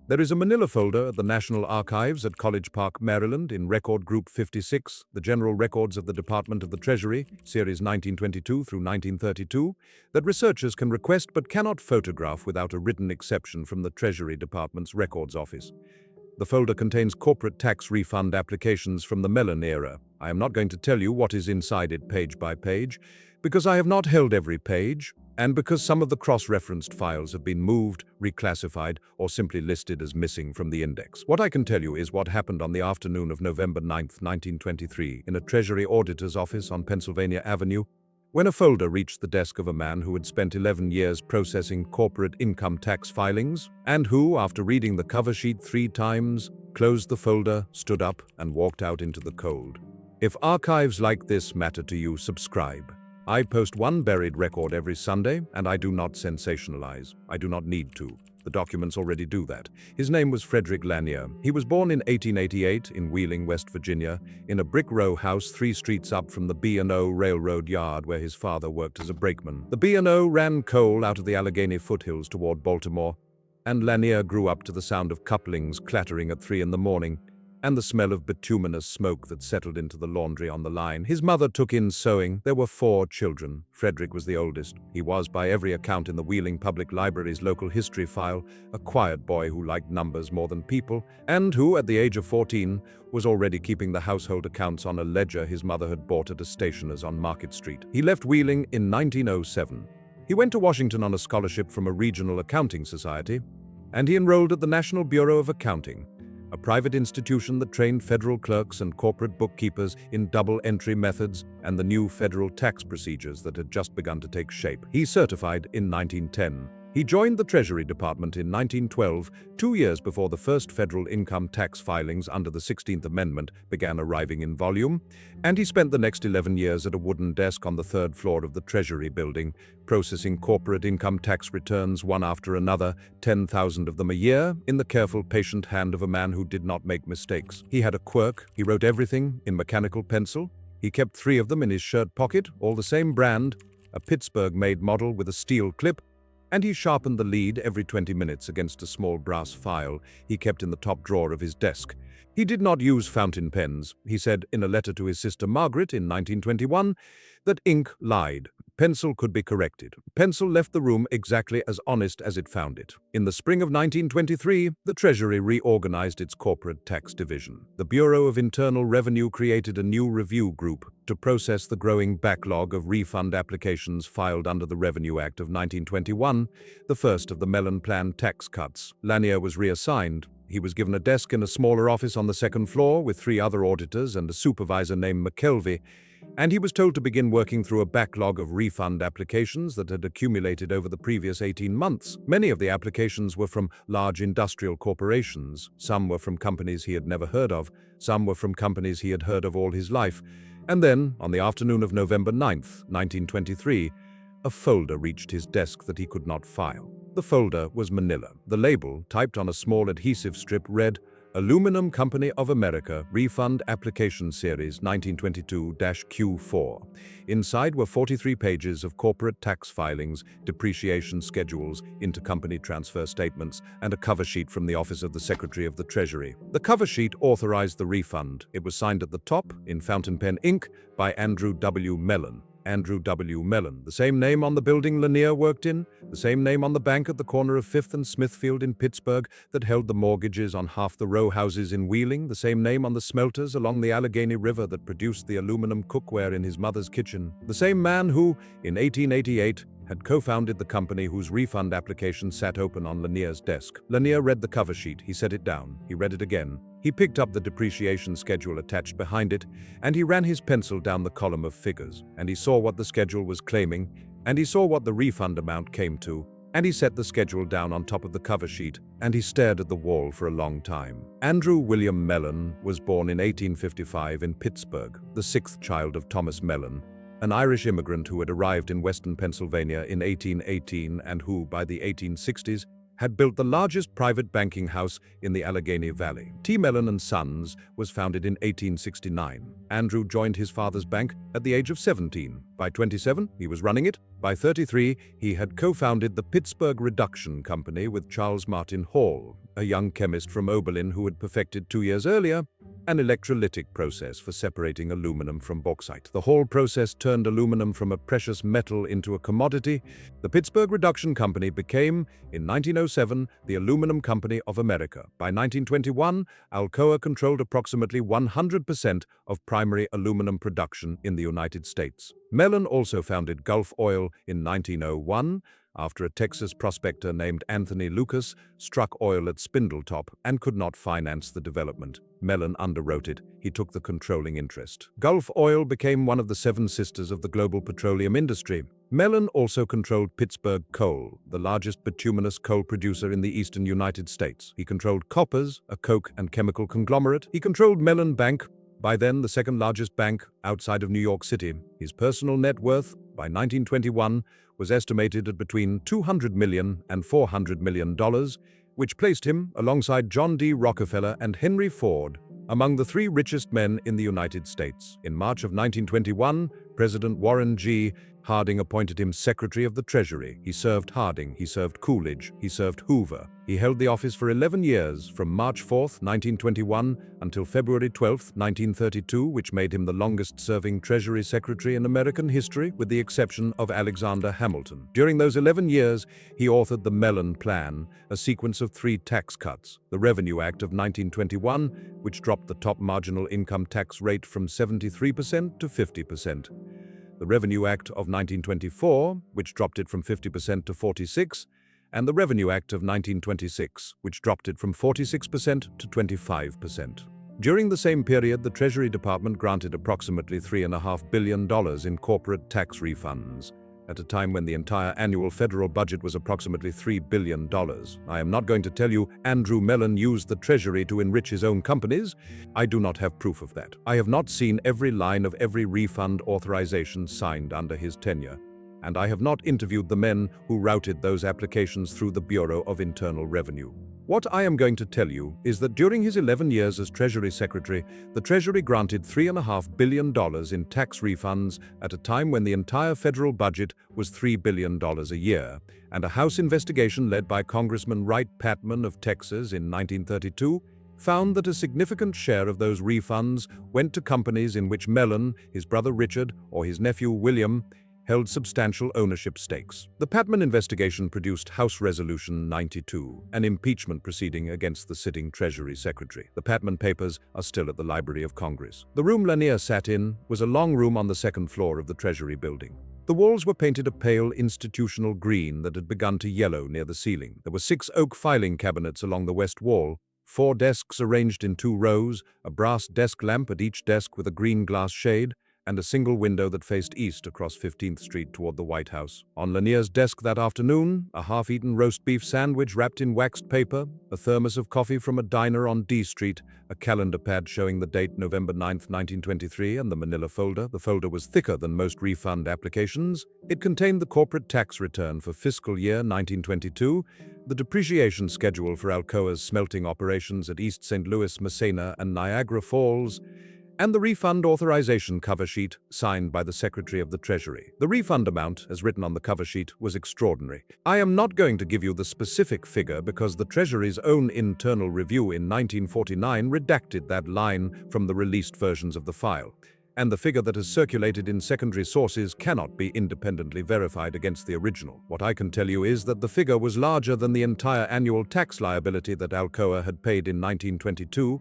There is a manila folder at the National Archives at College Park, Maryland, in Record Group 56, the General Records of the Department of the Treasury, Series 1922 through 1932, that researchers can request but cannot photograph without a written exception from the Treasury Department's Records Office. The folder contains corporate tax refund applications from the Mellon era. I am not going to tell you what is inside it page by page, because I have not held every page, and because some of the cross-referenced files have been moved, reclassified, or simply listed as missing from the index. What I can tell you is what happened on the afternoon of November 9, 1923, in a Treasury auditor's office on Pennsylvania Avenue, when a folder reached the desk of a man who had spent 11 years processing corporate income tax filings, and who, after reading the cover sheet 3 times, closed the folder, stood up, and walked out into the cold. If archives like this matter to you, subscribe. I post one buried record every Sunday, and I do not sensationalize. I do not need to. The documents already do that. His name was Frederick Lanier. He was born in 1888 in Wheeling, West Virginia, in a brick row house 3 streets up from the B&O Railroad yard where his father worked as a brakeman. The B&O ran coal out of the Allegheny foothills toward Baltimore, and Lanier grew up to the sound of couplings clattering at 3 in the morning, and the smell of bituminous smoke that settled into the laundry on the line. His mother took in sewing. There were 4 children. Frederick was the oldest. He was, by every account in the Wheeling Public Library's local history file, a quiet boy who liked numbers more than people, and who, at the age of 14, was already keeping the household accounts on a ledger his mother had bought at a stationer's on Market Street. He left Wheeling in 1907. He went to Washington on a scholarship from a regional accounting society, and he enrolled at the National Bureau of Accounting, a private institution that trained federal clerks and corporate bookkeepers in double-entry methods and the new federal tax procedures that had just begun to take shape. He certified in 1910. He joined the Treasury Department in 1912, 2 years before the first federal income tax filings under the 16th Amendment began arriving in volume, and he spent the next 11 years at a wooden desk on the 3rd floor of the Treasury building, processing corporate income tax returns one after another, 10,000 of them a year, in the careful, patient hand of a man who did not make mistakes. He had a quirk. He wrote everything in mechanical pencil. He kept 3 of them in his shirt pocket, all the same brand, a Pittsburgh-made model with a steel clip, and he sharpened the lead every 20 minutes against a small brass file he kept in the top drawer of his desk. He did not use fountain pens. He said in a letter to his sister Margaret in 1921 that ink lied. Pencil could be corrected. Pencil left the room exactly as honest as it found it. In the spring of 1923, the Treasury reorganized its corporate tax division. The Bureau of Internal Revenue created a new review group to process the growing backlog of refund applications filed under the Revenue Act of 1921, the first of the Mellon planned tax cuts. Lanier was reassigned. He was given a desk in a smaller office on the 2nd floor with 3 other auditors and a supervisor named McKelvey, and he was told to begin working through a backlog of refund applications that had accumulated over the previous 18 months. Many of the applications were from large industrial corporations. Some were from companies he had never heard of. Some were from companies he had heard of all his life. And then, on the afternoon of November 9th, 1923, a folder reached his desk that he could not file. The folder was manila. The label, typed on a small adhesive strip, read, Aluminum Company of America Refund Application Series 1922-Q4. Inside were 43 pages of corporate tax filings, depreciation schedules, intercompany transfer statements, and a cover sheet from the Office of the Secretary of the Treasury. The cover sheet authorized the refund. It was signed at the top, in fountain pen ink, by Andrew W. Mellon. Andrew W. Mellon, the same name on the building Lanier worked in, the same name on the bank at the corner of 5th and Smithfield in Pittsburgh that held the mortgages on half the row houses in Wheeling, the same name on the smelters along the Allegheny River that produced the aluminum cookware in his mother's kitchen, the same man who, in 1888, had co-founded the company whose refund application sat open on Lanier's desk. Lanier read the cover sheet. He set it down. He read it again. He picked up the depreciation schedule attached behind it, and he ran his pencil down the column of figures, and he saw what the schedule was claiming, and he saw what the refund amount came to, and he set the schedule down on top of the cover sheet, and he stared at the wall for a long time. Andrew William Mellon was born in 1855 in Pittsburgh, the 6th child of Thomas Mellon, an Irish immigrant who had arrived in western Pennsylvania in 1818 and who, by the 1860s, had built the largest private banking house in the Allegheny Valley. T. Mellon and Sons was founded in 1869. Andrew joined his father's bank at the age of 17. By 27, he was running it. By 33, he had co-founded the Pittsburgh Reduction Company with Charles Martin Hall, a young chemist from Oberlin who had perfected 2 years earlier an electrolytic process for separating aluminum from bauxite. The Hall process turned aluminum from a precious metal into a commodity. The Pittsburgh Reduction Company became, in 1907, the Aluminum Company of America. By 1921, Alcoa controlled approximately 100% of primary aluminum production in the United States. Mellon also founded Gulf Oil in 1901, after a Texas prospector named Anthony Lucas struck oil at Spindletop and could not finance the development. Mellon underwrote it. He took the controlling interest. Gulf Oil became one of the 7 sisters of the global petroleum industry. Mellon also controlled Pittsburgh Coal, the largest bituminous coal producer in the eastern United States. He controlled Koppers, a coke and chemical conglomerate. He controlled Mellon Bank, by then the second largest bank outside of New York City. His personal net worth, by 1921, was estimated at between $200 million and $400 million, which placed him, alongside John D. Rockefeller and Henry Ford, among the 3 richest men in the United States. In March of 1921, President Warren G. Harding appointed him Secretary of the Treasury. He served Harding, he served Coolidge, he served Hoover. He held the office for 11 years, from March 4, 1921 until February 12, 1932, which made him the longest-serving Treasury Secretary in American history, with the exception of Alexander Hamilton. During those 11 years, he authored the Mellon Plan, a sequence of 3 tax cuts: the Revenue Act of 1921, which dropped the top marginal income tax rate from 73% to 50%. The Revenue Act of 1924, which dropped it from 50% to 46%, and the Revenue Act of 1926, which dropped it from 46% to 25%. During the same period, the Treasury Department granted approximately $3.5 billion in corporate tax refunds, at a time when the entire annual federal budget was approximately $3 billion. I am not going to tell you Andrew Mellon used the Treasury to enrich his own companies. I do not have proof of that. I have not seen every line of every refund authorization signed under his tenure, and I have not interviewed the men who routed those applications through the Bureau of Internal Revenue. What I am going to tell you is that during his 11 years as Treasury Secretary, the Treasury granted $3.5 billion in tax refunds at a time when the entire federal budget was $3 billion a year, and a House investigation led by Congressman Wright Patman of Texas in 1932 found that a significant share of those refunds went to companies in which Mellon, his brother Richard, or his nephew William held substantial ownership stakes. The Patman investigation produced House Resolution 92, an impeachment proceeding against the sitting Treasury Secretary. The Patman papers are still at the Library of Congress. The room Lanier sat in was a long room on the 2nd floor of the Treasury building. The walls were painted a pale institutional green that had begun to yellow near the ceiling. There were 6 oak filing cabinets along the west wall, 4 desks arranged in 2 rows, a brass desk lamp at each desk with a green glass shade, and a single window that faced east across 15th Street toward the White House. On Lanier's desk that afternoon, a half-eaten roast beef sandwich wrapped in waxed paper, a thermos of coffee from a diner on D Street, a calendar pad showing the date November 9, 1923, and the manila folder. The folder was thicker than most refund applications. It contained the corporate tax return for fiscal year 1922, the depreciation schedule for Alcoa's smelting operations at East St. Louis, Massena, and Niagara Falls, and the refund authorization cover sheet signed by the Secretary of the Treasury. The refund amount, as written on the cover sheet, was extraordinary. I am not going to give you the specific figure because the Treasury's own internal review in 1949 redacted that line from the released versions of the file, and the figure that has circulated in secondary sources cannot be independently verified against the original. What I can tell you is that the figure was larger than the entire annual tax liability that Alcoa had paid in 1922,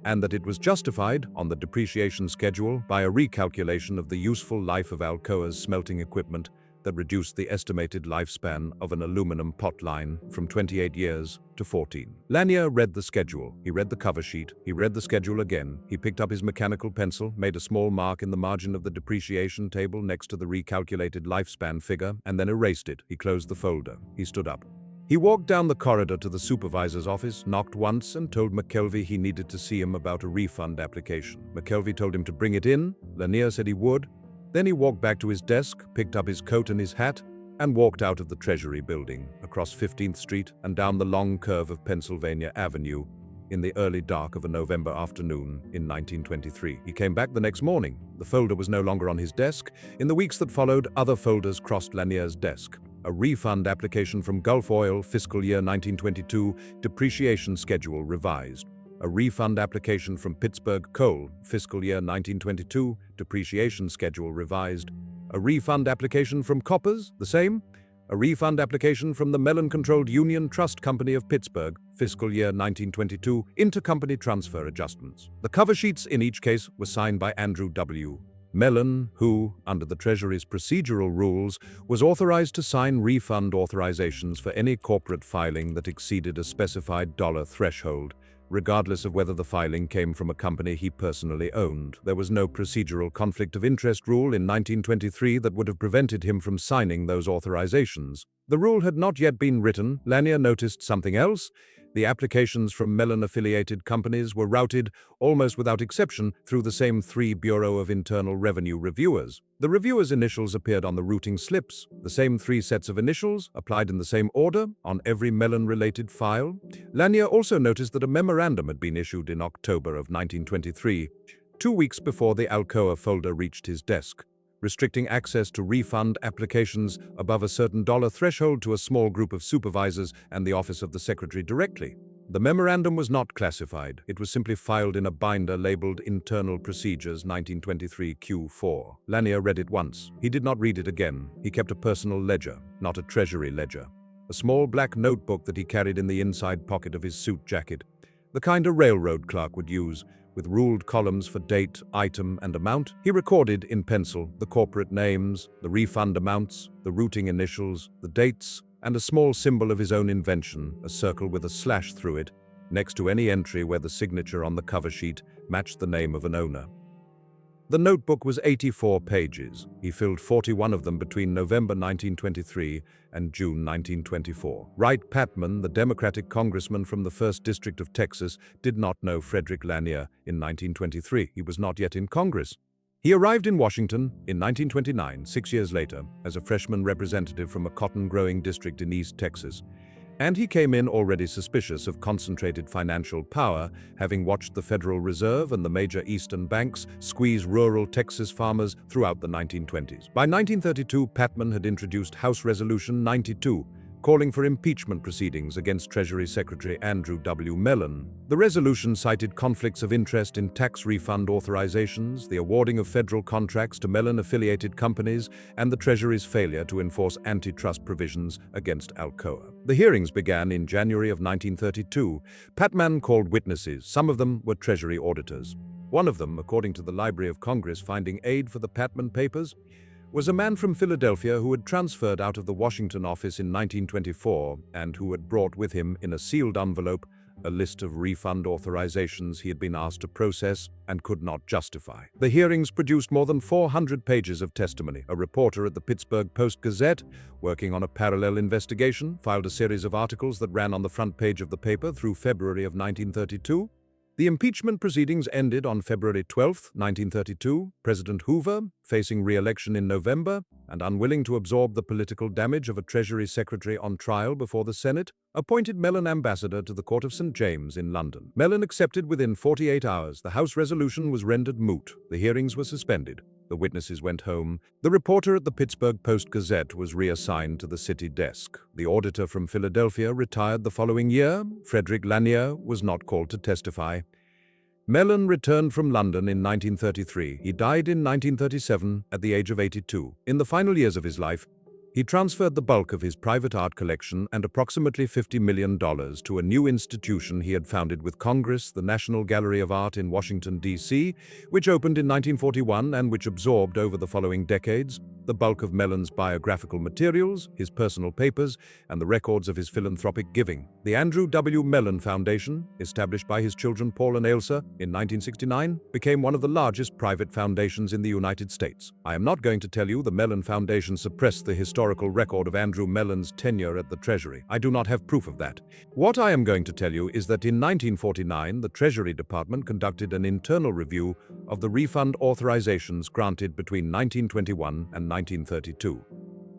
and that it was justified on the depreciation schedule by a recalculation of the useful life of Alcoa's smelting equipment that reduced the estimated lifespan of an aluminum pot line from 28 years to 14. Lanier read the schedule. He read the cover sheet. He read the schedule again. He picked up his mechanical pencil, made a small mark in the margin of the depreciation table next to the recalculated lifespan figure, and then erased it. He closed the folder. He stood up. He walked down the corridor to the supervisor's office, knocked once, and told McKelvey he needed to see him about a refund application. McKelvey told him to bring it in. Lanier said he would. Then he walked back to his desk, picked up his coat and his hat, and walked out of the Treasury building, across 15th Street and down the long curve of Pennsylvania Avenue in the early dark of a November afternoon in 1923. He came back the next morning. The folder was no longer on his desk. In the weeks that followed, other folders crossed Lanier's desk. A refund application from Gulf Oil, fiscal year 1922, depreciation schedule revised. A refund application from Pittsburgh Coal, fiscal year 1922, depreciation schedule revised. A refund application from Coppers, the same. A refund application from the Mellon-controlled Union Trust Company of Pittsburgh, fiscal year 1922, intercompany transfer adjustments. The cover sheets in each case were signed by Andrew W. Mellon, who, under the Treasury's procedural rules, was authorized to sign refund authorizations for any corporate filing that exceeded a specified dollar threshold, regardless of whether the filing came from a company he personally owned. There was no procedural conflict of interest rule in 1923 that would have prevented him from signing those authorizations. The rule had not yet been written. Lanier noticed something else. The applications from Mellon-affiliated companies were routed, almost without exception, through the same three Bureau of Internal Revenue reviewers. The reviewers' initials appeared on the routing slips, the same three sets of initials, applied in the same order, on every Mellon-related file. Lanier also noticed that a memorandum had been issued in October of 1923, 2 weeks before the Alcoa folder reached his desk, restricting access to refund applications above a certain dollar threshold to a small group of supervisors and the office of the secretary directly. The memorandum was not classified. It was simply filed in a binder labeled Internal Procedures 1923 Q4. Lanier read it once. He did not read it again. He kept a personal ledger, not a Treasury ledger. A small black notebook that he carried in the inside pocket of his suit jacket, the kind a railroad clerk would use, with ruled columns for date, item, and amount. He recorded in pencil the corporate names, the refund amounts, the routing initials, the dates, and a small symbol of his own invention, a circle with a slash through it, next to any entry where the signature on the cover sheet matched the name of an owner. The notebook was 84 pages. He filled 41 of them between November 1923 and June 1924. Wright Patman, the Democratic congressman from the 1st District of Texas, did not know Frederick Lanier in 1923. He was not yet in Congress. He arrived in Washington in 1929, 6 years later, as a freshman representative from a cotton-growing district in East Texas. And he came in already suspicious of concentrated financial power, having watched the Federal Reserve and the major eastern banks squeeze rural Texas farmers throughout the 1920s. By 1932, Patman had introduced House Resolution 92, calling for impeachment proceedings against Treasury Secretary Andrew W. Mellon. The resolution cited conflicts of interest in tax refund authorizations, the awarding of federal contracts to Mellon-affiliated companies, and the Treasury's failure to enforce antitrust provisions against Alcoa. The hearings began in January of 1932. Patman called witnesses. Some of them were Treasury auditors. One of them, according to the Library of Congress finding aid for the Patman papers, was a man from Philadelphia who had transferred out of the Washington office in 1924 and who had brought with him in a sealed envelope a list of refund authorizations he had been asked to process and could not justify. The hearings produced more than 400 pages of testimony. A reporter at the Pittsburgh Post-Gazette, working on a parallel investigation, filed a series of articles that ran on the front page of the paper through February of 1932. The impeachment proceedings ended on February 12, 1932. President Hoover, facing re-election in November and unwilling to absorb the political damage of a Treasury Secretary on trial before the Senate, appointed Mellon ambassador to the Court of St. James in London. Mellon accepted within 48 hours. The House resolution was rendered moot. The hearings were suspended. The witnesses went home. The reporter at the Pittsburgh Post-Gazette was reassigned to the city desk. The auditor from Philadelphia retired the following year. Frederick Lanier was not called to testify. Mellon returned from London in 1933. He died in 1937 at the age of 82. In the final years of his life, he transferred the bulk of his private art collection and approximately $50 million to a new institution he had founded with Congress, the National Gallery of Art in Washington, D.C., which opened in 1941 and which absorbed over the following decades the bulk of Mellon's biographical materials, his personal papers, and the records of his philanthropic giving. The Andrew W. Mellon Foundation, established by his children Paul and Ailsa in 1969, became one of the largest private foundations in the United States. I am not going to tell you the Mellon Foundation suppressed the historical record of Andrew Mellon's tenure at the Treasury. I do not have proof of that. What I am going to tell you is that in 1949, the Treasury Department conducted an internal review of the refund authorizations granted between 1921 and 1932.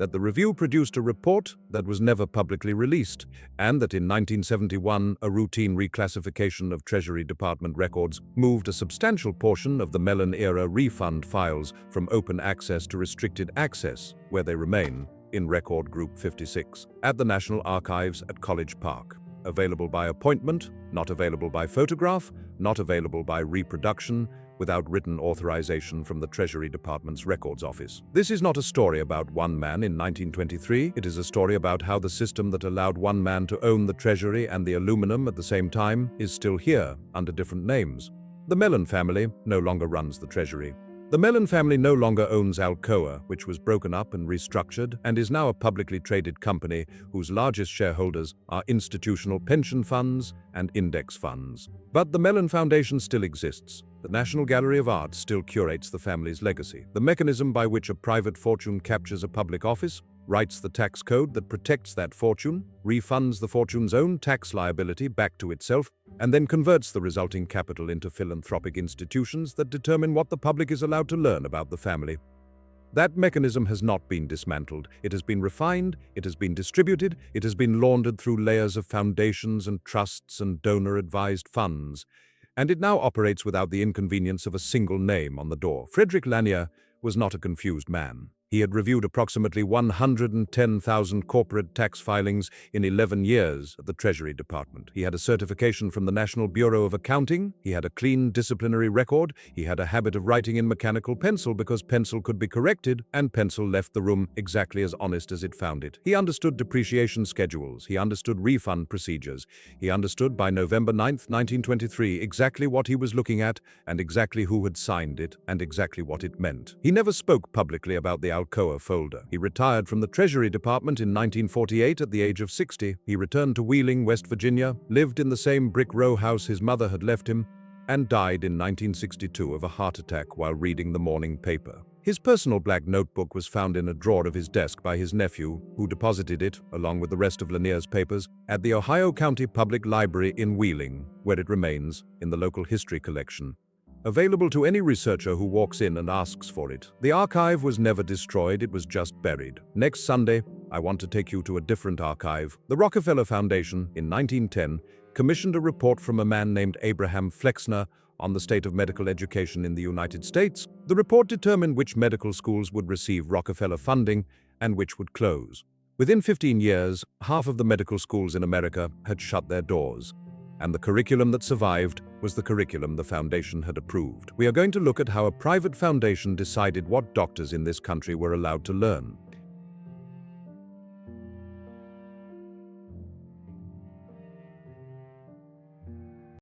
that the review produced a report that was never publicly released, and that in 1971 a routine reclassification of Treasury Department records moved a substantial portion of the Mellon-era refund files from open access to restricted access, where they remain, in Record Group 56, at the National Archives at College Park. Available by appointment, not available by photograph, not available by reproduction, without written authorization from the Treasury Department's Records Office. This is not a story about one man in 1923. It is a story about how the system that allowed one man to own the Treasury and the aluminum at the same time is still here, under different names. The Mellon family no longer runs the Treasury. The Mellon family no longer owns Alcoa, which was broken up and restructured, and is now a publicly traded company whose largest shareholders are institutional pension funds and index funds. But the Mellon Foundation still exists. The National Gallery of Art still curates the family's legacy. The mechanism by which a private fortune captures a public office, writes the tax code that protects that fortune, refunds the fortune's own tax liability back to itself, and then converts the resulting capital into philanthropic institutions that determine what the public is allowed to learn about the family. That mechanism has not been dismantled. It has been refined, it has been distributed, it has been laundered through layers of foundations and trusts and donor-advised funds, and it now operates without the inconvenience of a single name on the door. Frederick Lanier was not a confused man. He had reviewed approximately 110,000 corporate tax filings in 11 years at the Treasury Department. He had a certification from the National Bureau of Accounting. He had a clean disciplinary record. He had a habit of writing in mechanical pencil because pencil could be corrected, and pencil left the room exactly as honest as it found it. He understood depreciation schedules. He understood refund procedures. He understood by November 9, 1923, exactly what he was looking at and exactly who had signed it and exactly what it meant. He never spoke publicly about the Alcoa folder. He retired from the Treasury Department in 1948 at the age of 60. He returned to Wheeling, West Virginia, lived in the same brick row house his mother had left him, and died in 1962 of a heart attack while reading the morning paper. His personal black notebook was found in a drawer of his desk by his nephew, who deposited it, along with the rest of Lanier's papers, at the Ohio County Public Library in Wheeling, where it remains in the local history collection, available to any researcher who walks in and asks for it. The archive was never destroyed, it was just buried. Next Sunday, I want to take you to a different archive. The Rockefeller Foundation, in 1910, commissioned a report from a man named Abraham Flexner on the state of medical education in the United States. The report determined which medical schools would receive Rockefeller funding and which would close. Within 15 years, half of the medical schools in America had shut their doors, and the curriculum that survived was the curriculum the foundation had approved. We are going to look at how a private foundation decided what doctors in this country were allowed to learn.